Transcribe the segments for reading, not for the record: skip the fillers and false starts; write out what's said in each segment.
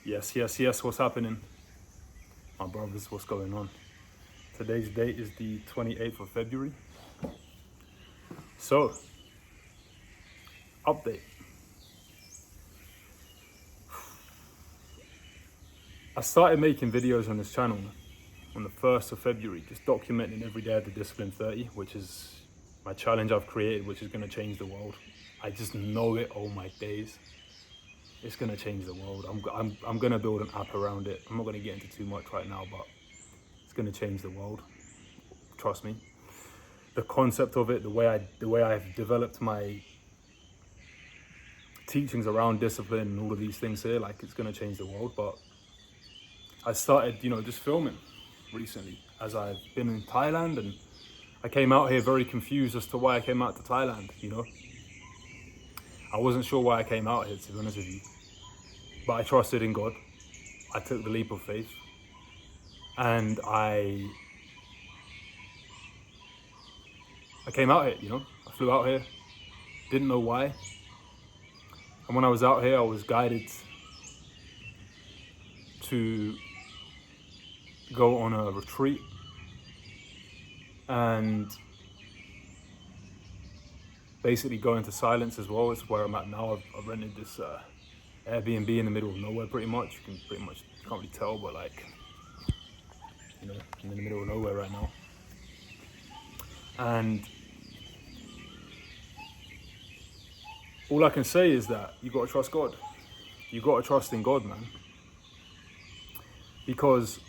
Yes, yes, yes, what's happening? My brothers, what's going on? Today's date is the 28th of February. So, update. I started making videos on this channel on the 1st of February, just documenting every day of the Discipline 30, which is my challenge I've created, which is going to change the world. I just know it all my days. It's going to change the world. I'm going to build an app around it. I'm not going to get into too much right now, but it's going to change the world. Trust me. The concept of it, the way I've developed my teachings around discipline and all of these things here, like it's going to change the world. But I started, just filming recently as I've been in Thailand, and I came out here very confused as to why I came out to Thailand. I wasn't sure why I came out here, to be honest with you, but I trusted in God. I took the leap of faith, and I came out here. I flew out here, didn't know why, and when I was out here, I was guided to go on a retreat, and basically go into silence as well. It's where I'm at now. I've rented this Airbnb in the middle of nowhere, pretty much. You can't really tell, but I'm in the middle of nowhere right now. And all I can say is that you got to trust God. You got to trust in God, man. Because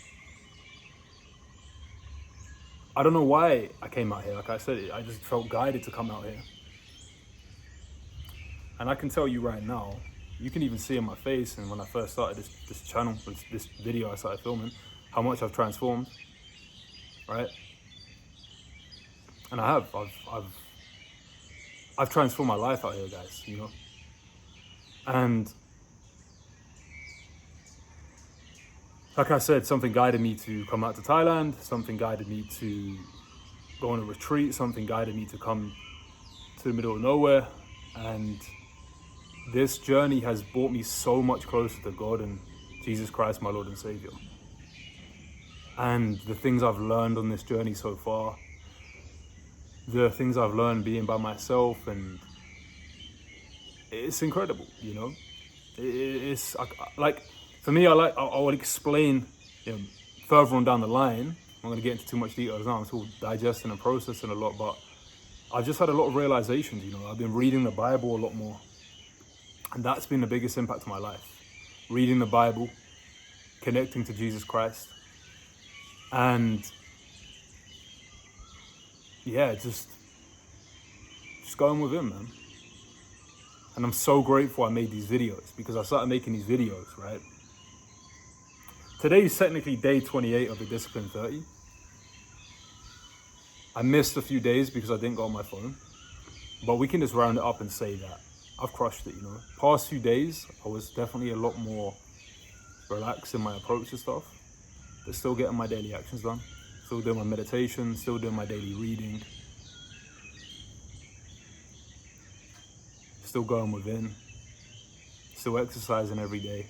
I don't know why I came out here. Like I said, I just felt guided to come out here. And I can tell you right now, you can even see in my face, and when I first started this channel, this video I started filming, how much I've transformed, right? And I have. I've transformed my life out here, guys. And like I said, something guided me to come out to Thailand. Something guided me to go on a retreat. Something guided me to come to the middle of nowhere. And this journey has brought me so much closer to God and Jesus Christ, my Lord and Savior. And the things I've learned on this journey so far, the things I've learned being by myself, and it's incredible, It's like, for me, I would explain, further on down the line. I'm not going to get into too much details now. I'm still digesting and processing a lot, but I've just had a lot of realizations, I've been reading the Bible a lot more. And that's been the biggest impact of my life. Reading the Bible, connecting to Jesus Christ, and yeah, just going with him, man. And I'm so grateful I made these videos, because I started making these videos, right? Today is technically day 28 of the Discipline 30. I missed a few days because I didn't go on my phone, but we can just round it up and say that I've crushed it, Past few days, I was definitely a lot more relaxed in my approach to stuff, but still getting my daily actions done. Still doing my meditation, still doing my daily reading. Still going within. Still exercising every day.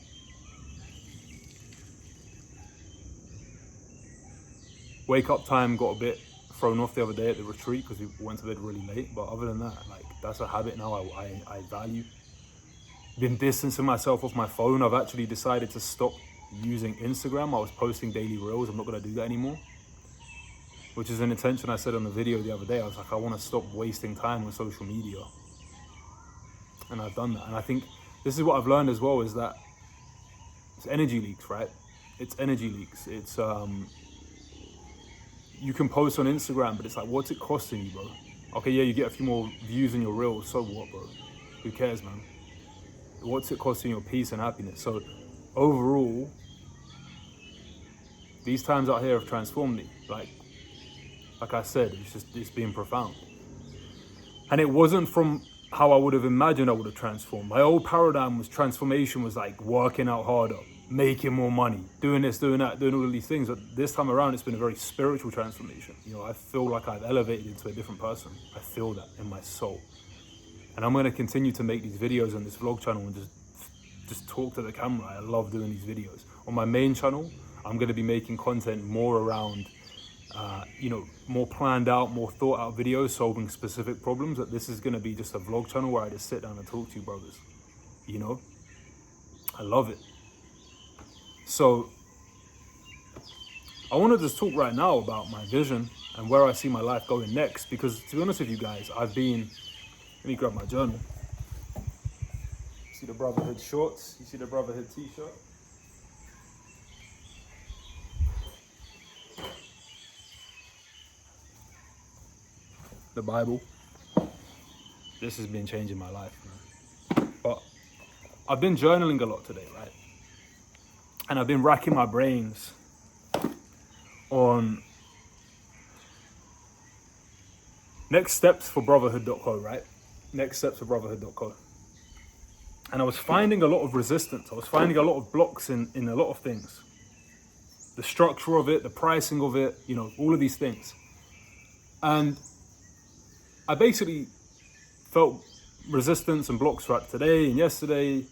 Wake up time got a bit thrown off the other day at the retreat because we went to bed really late. But other than that, that's a habit now I value. Been distancing myself off my phone. I've actually decided to stop using Instagram. I was posting daily reels. I'm not going to do that anymore, which is an intention I said on the video the other day. I was like, I want to stop wasting time on social media. And I've done that. And I think this is what I've learned as well, is that it's energy leaks, right? It's energy leaks. It's, you can post on Instagram, but it's like, what's it costing you, bro? Okay, yeah, you get a few more views in your reels, so what, bro? Who cares, man? What's it costing your peace and happiness? So overall, these times out here have transformed me. Like I said, it's been profound. And it wasn't from how I would have imagined I would have transformed. My old paradigm was transformation was like working out harder, making more money, doing this, doing that, doing all of these things. But this time around, it's been a very spiritual transformation. I feel like I've elevated into a different person. I feel that in my soul. And I'm going to continue to make these videos on this vlog channel and just just talk to the camera. I love doing these videos. On my main channel, I'm going to be making content more around, more planned out, more thought out videos solving specific problems. That this is going to be just a vlog channel where I just sit down and talk to you brothers. I love it. So I want to just talk right now about my vision and where I see my life going next, because to be honest with you guys, let me grab my journal. See the Brotherhood shorts? You see the Brotherhood t-shirt? The Bible. This has been changing my life, man. But I've been journaling a lot today, right? And I've been racking my brains on next steps for brotherhood.co, right? Next steps for brotherhood.co. And I was finding a lot of resistance. I was finding a lot of blocks in a lot of things. The structure of it, the pricing of it, all of these things. And I basically felt resistance and blocks throughout today and yesterday.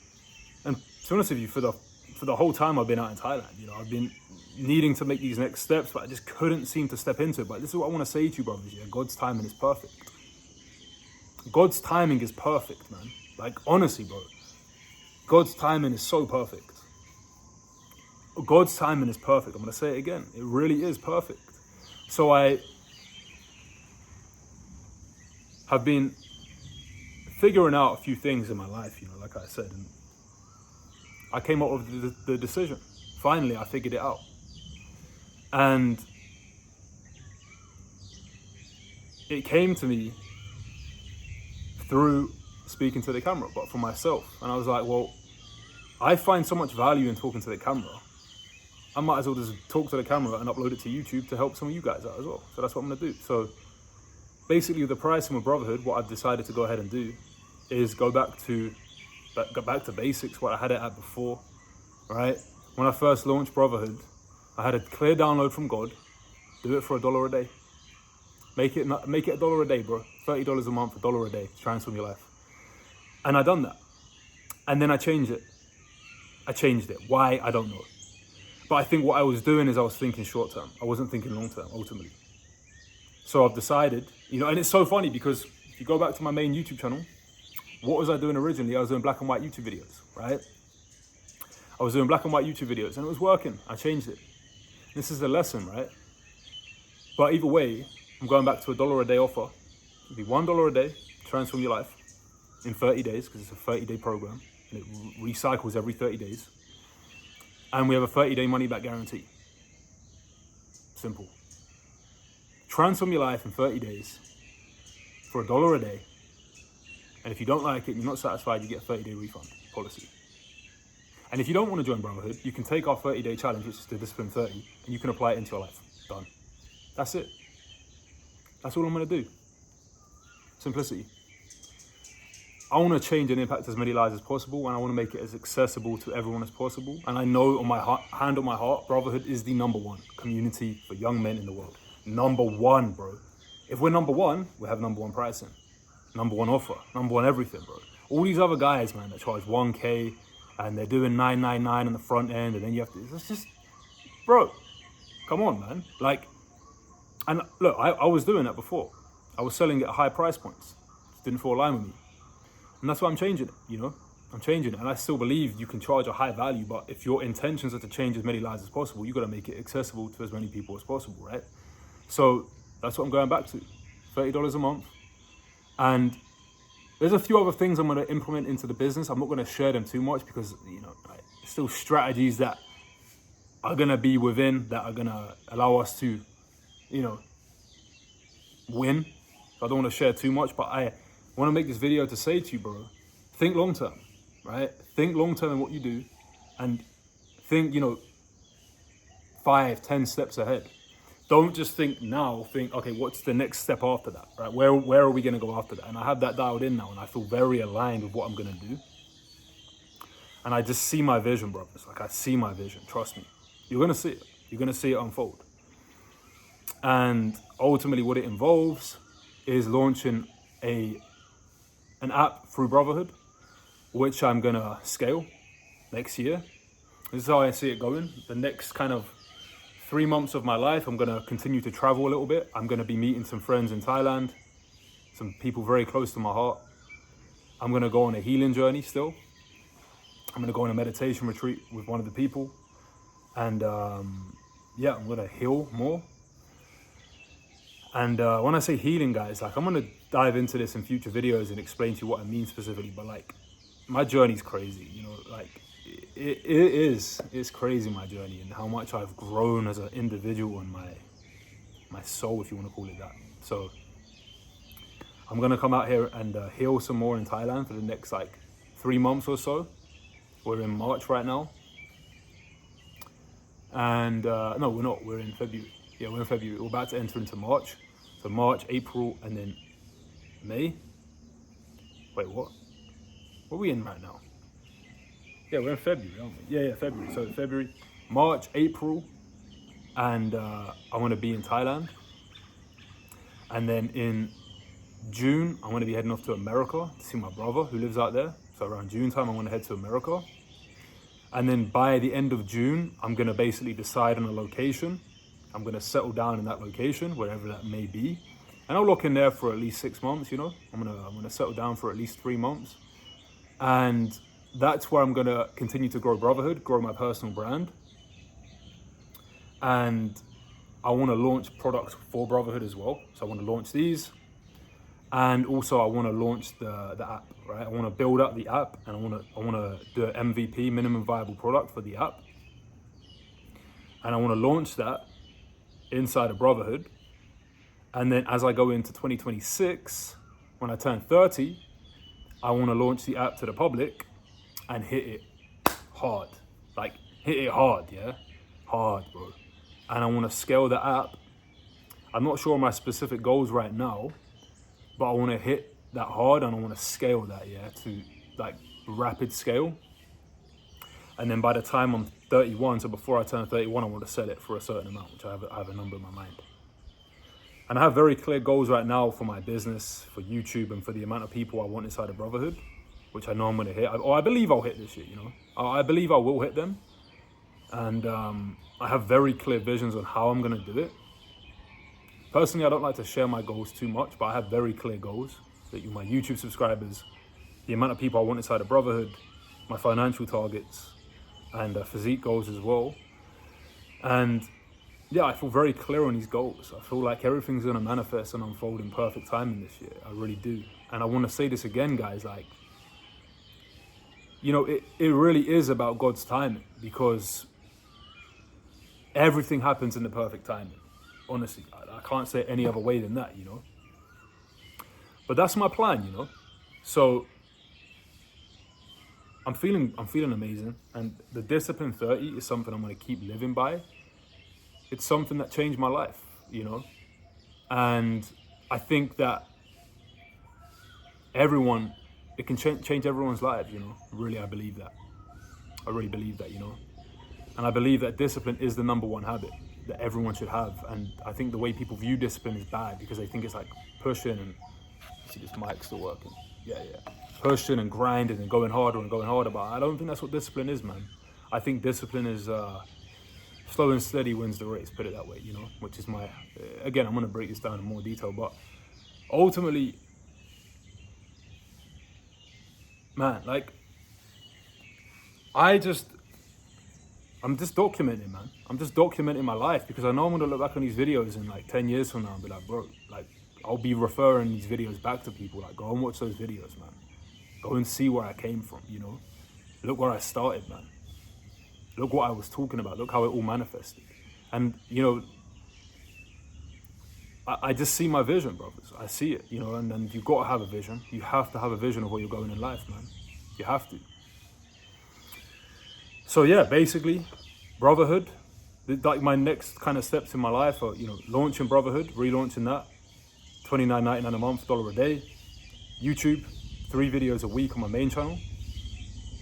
And to be honest with you, for the whole time I've been out in Thailand, I've been needing to make these next steps, but I just couldn't seem to step into it. But this is what I want to say to you, brothers. Yeah, God's timing is perfect. God's timing is perfect, man. Like, honestly, bro. God's timing is so perfect. God's timing is perfect. I'm going to say it again. It really is perfect. So I have been figuring out a few things in my life, like I said, and I came up with the decision. Finally, I figured it out. And it came to me through speaking to the camera, but for myself. And I was like, well, I find so much value in talking to the camera. I might as well just talk to the camera and upload it to YouTube to help some of you guys out as well. So that's what I'm going to do. So basically, with the pricing with Brotherhood, what I've decided to go ahead and do is go back to basics, what I had it at before, right? When I first launched Brotherhood, I had a clear download from God. Do it for $1 a day. Make it $1 a day, bro. $30 a month, $1 a day. Transform your life. And I done that. And then I changed it. Why? I don't know. But I think what I was doing is I was thinking short term. I wasn't thinking long term, ultimately. So I've decided, and it's so funny because if you go back to my main YouTube channel, what was I doing originally? I was doing black and white YouTube videos, right? I was doing black and white YouTube videos and it was working. I changed it. This is a lesson, right? But either way, I'm going back to $1 a day offer. It'll be $1 a day, transform your life in 30 days, because it's a 30-day program and it recycles every 30 days. And we have a 30-day money back guarantee. Simple. Transform your life in 30 days for $1 a day. And if you don't like it and you're not satisfied, you get a 30-day refund policy. And if you don't want to join Brotherhood, you can take our 30-day challenge, which is the Discipline 30, and you can apply it into your life. Done. That's it. That's all I'm going to do. Simplicity. I want to change and impact as many lives as possible, and I want to make it as accessible to everyone as possible. And I know on my hand on my heart, Brotherhood is the #1 community for young men in the world. #1, bro. If we're #1, we have #1 pricing, #1 offer, #1 everything, bro. All these other guys, man, that charge 1K and they're doing $999 on the front end, and then you have to. It's just, bro. Come on, man. Like, and look, I was doing that before. I was selling at high price points. Just didn't fall in line with me. And that's why I'm changing it, I'm changing it. And I still believe you can charge a high value, but if your intentions are to change as many lives as possible, you got to make it accessible to as many people as possible, right? So that's what I'm going back to. $30 a month. And there's a few other things I'm going to implement into the business. I'm not going to share them too much because, still strategies that are going to be within, that are going to allow us to, win. So I don't want to share too much, but I want to make this video to say to you, bro, think long term, right? Think long term in what you do, and think, 5-10 steps ahead. Don't just think now, think, okay, what's the next step after that, right? Where are we going to go after that? And I have that dialed in now, and I feel very aligned with what I'm going to do. And I just see my vision, brothers. Like, I see my vision, trust me. You're going to see it. You're going to see it unfold. And ultimately what it involves is launching an app through Brotherhood, which I'm going to scale. next year. This is how I see it going. The next kind of 3 months of my life, I'm going to continue to travel a little bit. I'm going to be meeting some friends in Thailand, some people very close to my heart. I'm going to go on a healing journey still. I'm going to go on a meditation retreat with one of the people. And yeah, I'm going to heal more. And when I say healing, guys, like I'm going to dive into this in future videos and explain to you what I mean specifically. But like, my journey's crazy, you know, like it's crazy, my journey, and how much I've grown as an individual and my soul, if you want to call it that. So I'm going to come out here and heal some more in Thailand for the next like 3 months or so. We're in March right now. And no, we're not. We're in February. Yeah, we're in February. We're about to enter into March. So March, April, and then May. Wait, what? What are we in right now? Yeah, we're in February, aren't we? Yeah, February. So February, March, April, and I want to be in Thailand. And then in June, I'm going to be heading off to America to see my brother who lives out there. So around June time, I'm going to head to America. And then by the end of June, I'm going to basically decide on a location. I'm going to settle down in that location, wherever that may be. And I'll lock in there for at least 6 months, you know. I'm going to settle down for at least 3 months. And that's where I'm going to continue to grow Brotherhood, grow my personal brand. And I want to launch products for Brotherhood as well. So I want to launch these. And also I want to launch the app, right? I want to build up the app, and I want to do an MVP, minimum viable product, for the app. And I want to launch that inside of Brotherhood. And then as I go into 2026, when I turn 30, I want to launch the app to the public and hit it hard. Like, hit it hard, yeah? Hard, bro. And I want to scale the app. I'm not sure my specific goals right now, but I want to hit that hard, and I want to scale that, yeah, to like rapid scale. And then by the time I'm 31, so before I turn 31, I want to sell it for a certain amount, which I have a number in my mind. And I have very clear goals right now for my business, for YouTube, and for the amount of people I want inside of Brotherhood, which I know I'm going to hit. I believe I'll hit this shit, you know. I believe I will hit them. And I have very clear visions on how I'm going to do it. Personally, I don't like to share my goals too much, but I have very clear goals. That my YouTube subscribers, the amount of people I want inside of Brotherhood, my financial targets, and physique goals as well. And yeah, I feel very clear on these goals. I feel like everything's going to manifest and unfold in perfect timing this year. I really do. And I want to say this again, guys, like, you know, it really is about God's timing, because everything happens in the perfect timing. Honestly, I can't say it any other way than that, you know. But that's my plan, you know. So I'm feeling amazing, and the Discipline 30 is something I'm going to keep living by. It's something that changed my life, you know. And I think that it can change everyone's lives, you know. Really, I believe that. I really believe that, you know. And I believe that discipline is the #1 habit that everyone should have. And I think the way people view discipline is bad, because they think it's like pushing and, see, this mic's still working. Yeah. Pushing and grinding and going harder, but I don't think that's what discipline is, man. I think discipline is slow and steady wins the race, put it that way, you know, which is my, again, I'm going to break this down in more detail, but ultimately, man, like, I'm just documenting, man. I'm just documenting my life, because I know I'm going to look back on these videos in like 10 years from now and be like, bro, like, I'll be referring these videos back to people. Like, go and watch those videos, man. Go and see where I came from, you know. Look where I started, man. Look what I was talking about. Look how it all manifested. And, you know, I just see my vision, brothers. I see it, you know, and you've got to have a vision. You have to have a vision of where you're going in life, man. You have to. So yeah, basically, Brotherhood, like my next kind of steps in my life are, you know, launching Brotherhood, relaunching that, $29.99 a month, $1 a day, YouTube, 3 videos a week on my main channel,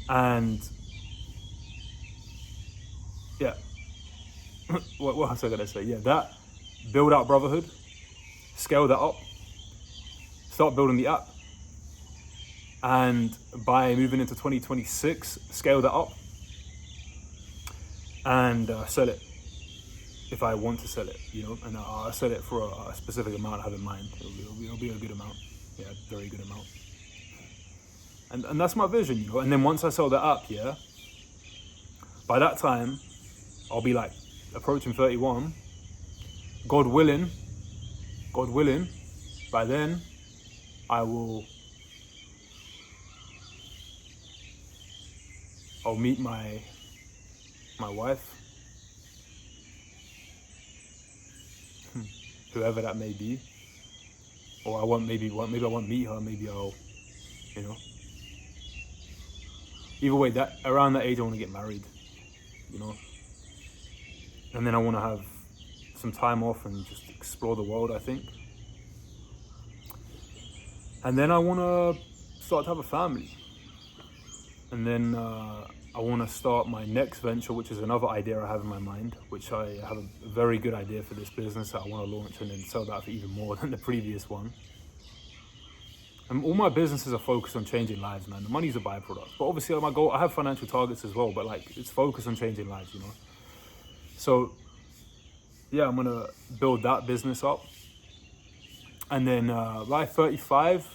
and yeah, what else was I gonna say? Yeah, that, build out Brotherhood, scale that up, start building the app, and by moving into 2026, scale that up and sell it if I want to sell it, and I'll sell it for a specific amount I have in mind. It'll be a good amount. Yeah, very good amount. And that's my vision, and then once I sell the app, by that time, I'll be like approaching 31. God willing, by then, I'll meet my wife, whoever that may be, or maybe I won't meet her, maybe I'll, either way, around that age I want to get married, and then I want to have some time off and just explore the world, I think. And then I want to start to have a family. And then I want to start my next venture, which is another idea I have in my mind, which I have a very good idea for this business that I want to launch and then sell that for even more than the previous one. And all my businesses are focused on changing lives, man. The money's a byproduct. But obviously my goal, I have financial targets as well, but it's focused on changing lives, So yeah, I'm going to build that business up. And then by 35,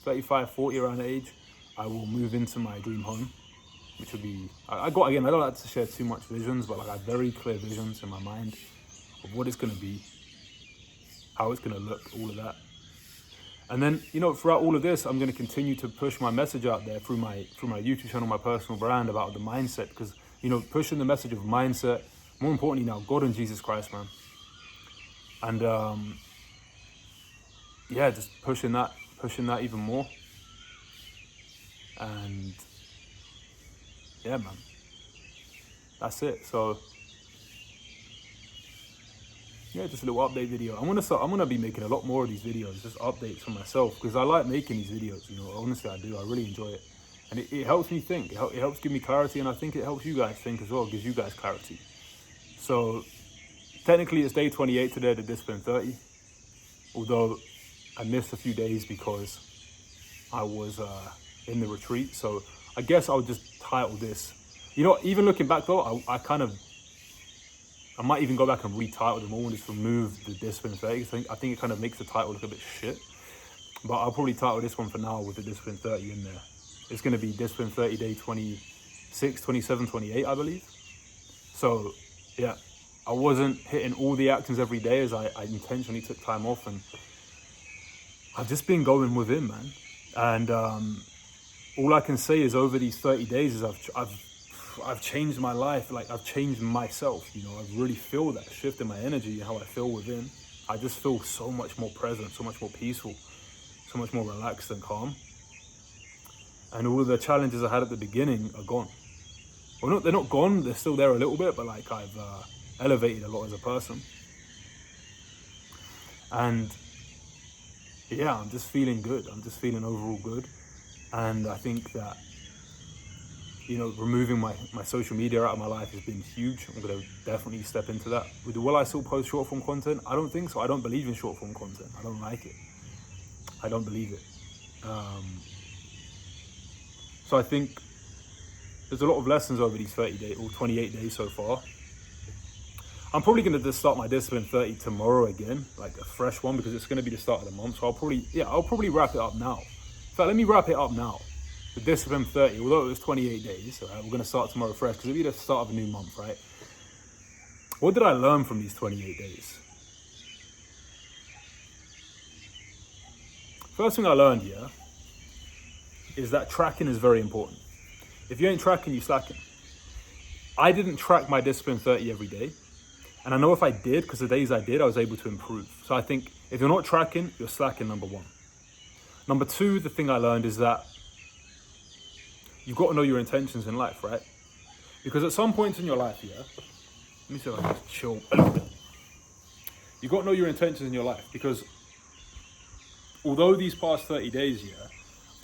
40 around that age, I will move into my dream home, which would be, I don't like to share too much visions, but I have very clear visions in my mind of what it's going to be, how it's going to look, all of that. And then, throughout all of this, I'm going to continue to push my message out there through my YouTube channel, my personal brand about the mindset, because, pushing the message of mindset, more importantly now, God and Jesus Christ, man. And just pushing that even more. And yeah, man, that's it. So yeah, just a little update video. I'm gonna be making a lot more of these videos, just updates for myself, because I like making these videos. Honestly, I do. I really enjoy it, and it helps me think. It helps give me clarity, and I think it helps you guys think as well. It gives you guys clarity. So technically, it's day 28 today, the Discipline 30. Although I missed a few days because I was in the retreat. So I guess I'll just title this. Even looking back though, I might even go back and retitle them all and just remove the Discipline 30. I think it kind of makes the title look a bit shit. But I'll probably title this one for now with the Discipline 30 in there. It's going to be Discipline 30 day 26, 27, 28, I believe. So yeah, I wasn't hitting all the actions every day as I intentionally took time off, and I've just been going within, man. And all I can say is over these 30 days is I've changed my life. Like, I've changed myself. I really feel that shift in my energy, how I feel within. I just feel so much more present, so much more peaceful, so much more relaxed and calm. And all of the challenges I had at the beginning are gone. Well, they're not gone. They're still there a little bit, but like I've elevated a lot as a person. And yeah, I'm just feeling good. I'm just feeling overall good. And I think that, removing my social media out of my life has been huge. I'm going to definitely step into that. Will I still post short form content? I don't think so. I don't believe in short form content. I don't like it. I don't believe it. So I think there's a lot of lessons over these 30 days or 28 days so far. I'm probably going to just start my Discipline 30 tomorrow again, like a fresh one, because it's going to be the start of the month. So I'll probably wrap it up now. In fact, let me wrap it up now. The Discipline 30, although it was 28 days, right, we're going to start tomorrow fresh, because it'll be the start of a new month, right? What did I learn from these 28 days? First thing I learned here is that tracking is very important. If you ain't tracking, you're slacking. I didn't track my Discipline 30 every day. And I know if I did, because the days I did, I was able to improve. So I think if you're not tracking, you're slacking, number one. Number two, the thing I learned is that you've got to know your intentions in life, right? Because at some points in your life, let me see if I can just chill a little bit. You've got to know your intentions in your life, because although these past 30 days,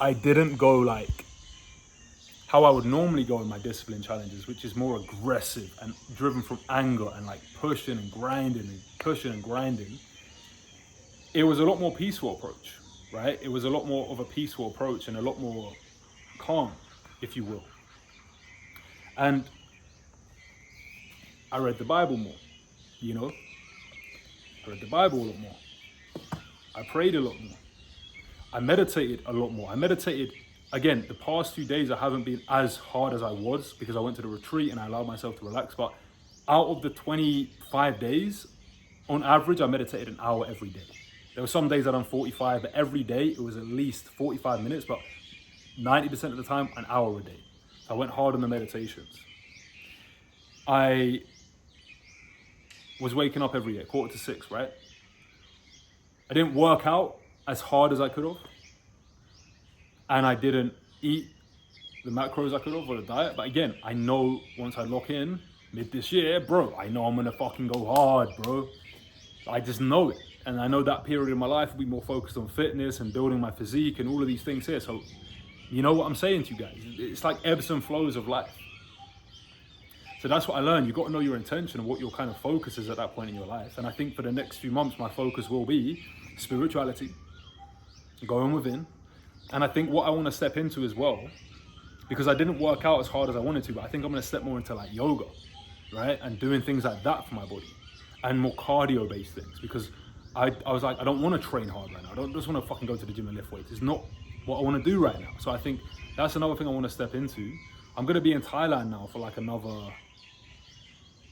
I didn't go like how I would normally go in my discipline challenges, which is more aggressive and driven from anger and like pushing and grinding and pushing and grinding. It was a lot more peaceful approach, right? It was a lot more of a peaceful approach and a lot more calm, if you will. And I read the Bible more, you know? I read the Bible a lot more. I prayed a lot more. I meditated a lot more. I meditated, again, the past few days I haven't been as hard as I was because I went to the retreat and I allowed myself to relax. But out of the 25 days, on average, I meditated an hour every day. There were some days I done 45, but every day it was at least 45 minutes, but 90% of the time, an hour a day. So I went hard on the meditations. I was waking up every day, 5:45, right? I didn't work out as hard as I could have. And I didn't eat the macros I could have or the diet. But again, I know once I lock in mid this year, bro, I know I'm gonna fucking go hard, bro. I just know it. And I know that period of my life will be more focused on fitness and building my physique and all of these things here. So you know what I'm saying to you guys? It's like ebbs and flows of life. So that's what I learned. You've got to know your intention and what your kind of focus is at that point in your life. And I think for the next few months, my focus will be spirituality, going within. And I think what I want to step into as well, because I didn't work out as hard as I wanted to, but I think I'm going to step more into like yoga, right? And doing things like that for my body and more cardio based things, because I was like, I don't want to train hard right now. I don't just want to fucking go to the gym and lift weights. It's not what I want to do right now. So I think that's another thing I want to step into. I'm going to be in Thailand now for like another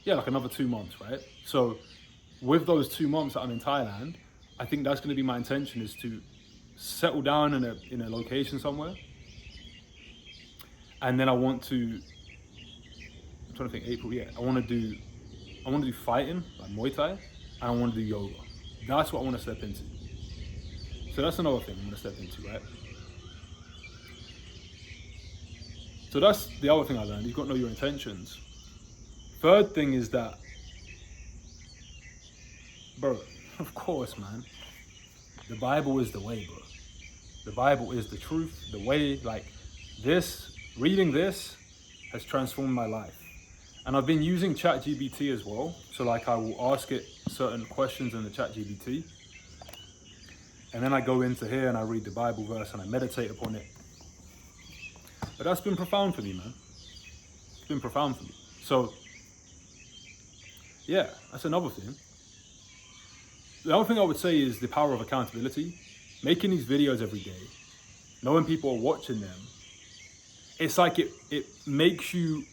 2 months, right? So with those 2 months that I'm in Thailand, I think that's going to be my intention, is to settle down in a location somewhere. And then I want to, I'm trying to think, April, yeah. I want to do fighting, like Muay Thai, and I want to do yoga. That's what I want to step into. So that's another thing I'm going to step into, right? So that's the other thing I learned. You've got to know your intentions. Third thing is that, bro, of course, man, the Bible is the way, bro. The Bible is the truth, the way. Like this, reading this has transformed my life. And I've been using ChatGPT as well. So like I will ask it certain questions in the ChatGPT. And then I go into here and I read the Bible verse and I meditate upon it. But that's been profound for me, man. It's been profound for me. So yeah, that's another thing. The other thing I would say is the power of accountability. Making these videos every day, knowing people are watching them, it's like it makes you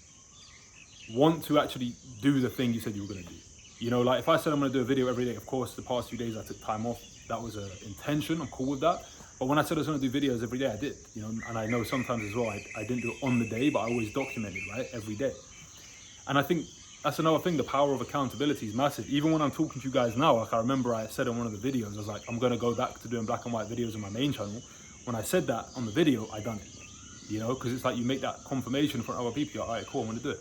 want to actually do the thing you said you were going to do. You know, like if I said I'm going to do a video every day, of course, the past few days I took time off. That was an intention. I'm cool with that. But when I said I was going to do videos every day, I did. You know, and I know sometimes as well, I didn't do it on the day, but I always documented, right, every day. And I think that's another thing. The power of accountability is massive. Even when I'm talking to you guys now, like I remember I said in one of the videos, I was like, I'm going to go back to doing black and white videos on my main channel. When I said that on the video, I done it. You know, because it's like you make that confirmation for other people. You're like, all right, cool, I'm going to do it.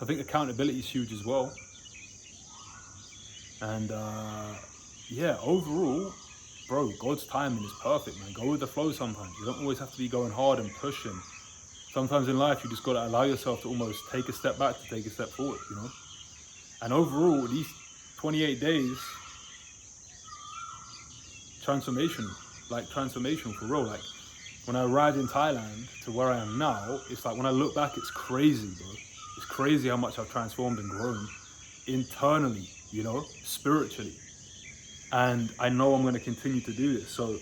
I think accountability is huge as well. And yeah, overall, bro, God's timing is perfect, man. Go with the flow sometimes. You don't always have to be going hard and pushing. Sometimes in life, you just got to allow yourself to almost take a step back to take a step forward, you know? And overall, these 28 days, transformational for real. Like when I arrived in Thailand to where I am now, it's like when I look back, it's crazy, bro. It's crazy how much I've transformed and grown internally, you know, spiritually. And I know I'm going to continue to do this. So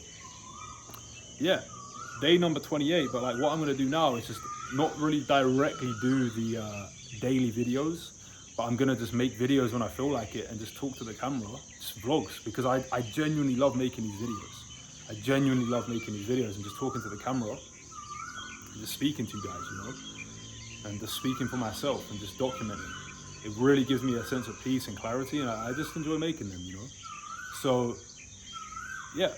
yeah, day number 28. But like what I'm going to do now is just not really directly do the daily videos, but I'm going to just make videos when I feel like it and just talk to the camera, just vlogs, because I genuinely love making these videos. I genuinely love making these videos and just talking to the camera and just speaking to you guys, you know, and just speaking for myself and just documenting. It really gives me a sense of peace and clarity, and I just enjoy making them, you know. So yeah,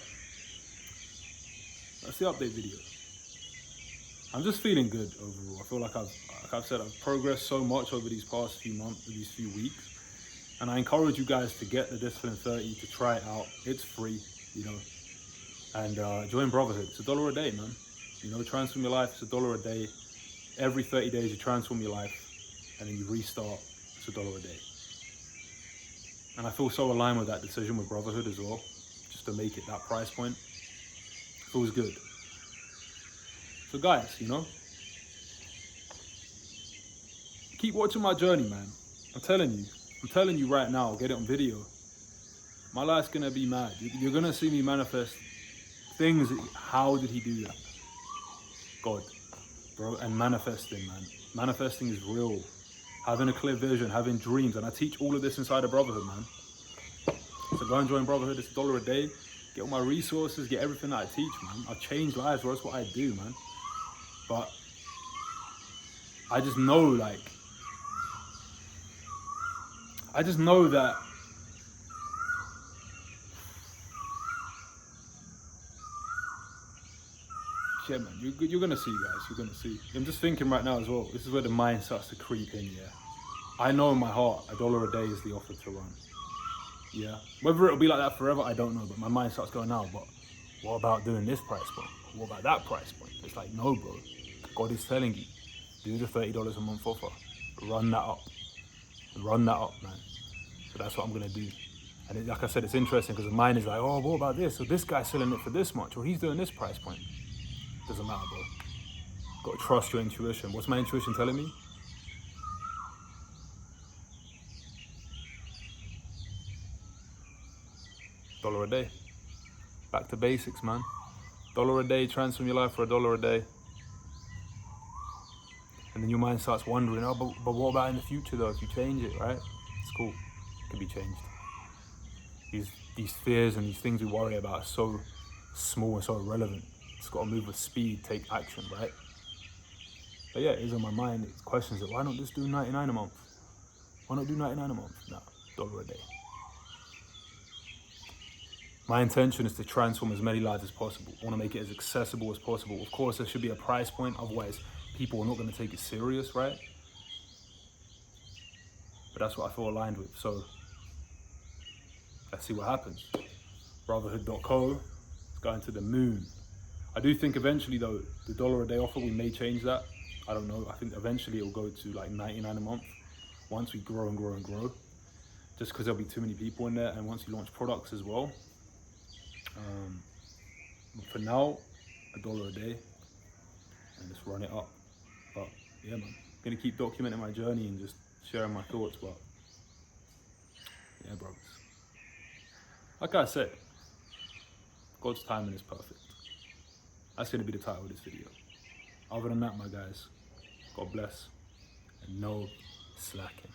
that's the update video. I'm just feeling good overall. I feel like I've said, I've progressed so much over these past few months, these few weeks. And I encourage you guys to get the Discipline 30, to try it out. It's free, you know. And join Brotherhood. It's $1 a day, man. You know, transform your life. It's $1 a day. Every 30 days you transform your life and then you restart. It's $1 a day. And I feel so aligned with that decision with Brotherhood as well. Just to make it that price point. Feels good. So guys, you know, keep watching my journey, man. I'm telling you right now, get it on video. My life's gonna be mad. You're gonna see me manifest things. How did he do that? God, bro, and manifesting, man. Manifesting is real. Having a clear vision, having dreams, and I teach all of this inside of Brotherhood, man. So go and join Brotherhood. It's $1 a day. Get all my resources, get everything that I teach, man. I change lives, bro. That's what I do, man. But I just know, like, that shit, man. You're gonna see, guys. You're gonna see. I'm just thinking right now as well. This is where the mind starts to creep in, yeah. I know in my heart, $1 a day is the offer to run. Yeah. Whether it'll be like that forever, I don't know. But my mind starts going now. But what about doing this price point? What about that price point? It's like, no, bro. God is telling you, do the $30 a month offer. Run that up. Run that up, man. So that's what I'm gonna do. And like I said, it's interesting because the mind is like, oh, what about this? So this guy's selling it for this much, or he's doing this price point. Doesn't matter, bro. Gotta trust your intuition. What's my intuition telling me? $1 a day. Back to basics, man. $1 a day, transform your life for $1 a day. And then your mind starts wondering, oh, but what about in the future though? If you change it, right? It's cool. It can be changed. These fears and these things we worry about are so small and so irrelevant. It's got to move with speed, take action, right? But yeah, it is on my mind. It's questions that why not just do 99 a month? Why not do 99 a month? No, $1 a day. My intention is to transform as many lives as possible. I want to make it as accessible as possible. Of course, there should be a price point, otherwise people are not going to take it serious, right? But that's what I feel aligned with. So let's see what happens. Brotherhood.co is going to the moon. I do think eventually though, the $1 a day offer, we may change that. I don't know. I think eventually it will go to like 99 a month once we grow and grow and grow. Just because there'll be too many people in there, and once you launch products as well. But for now, $1 a day, and just run it up. But yeah, man, gonna keep documenting my journey and just sharing my thoughts. But yeah, brothers. Like I said, God's timing is perfect. That's gonna be the title of this video. Other than that, my guys, God bless and no slacking.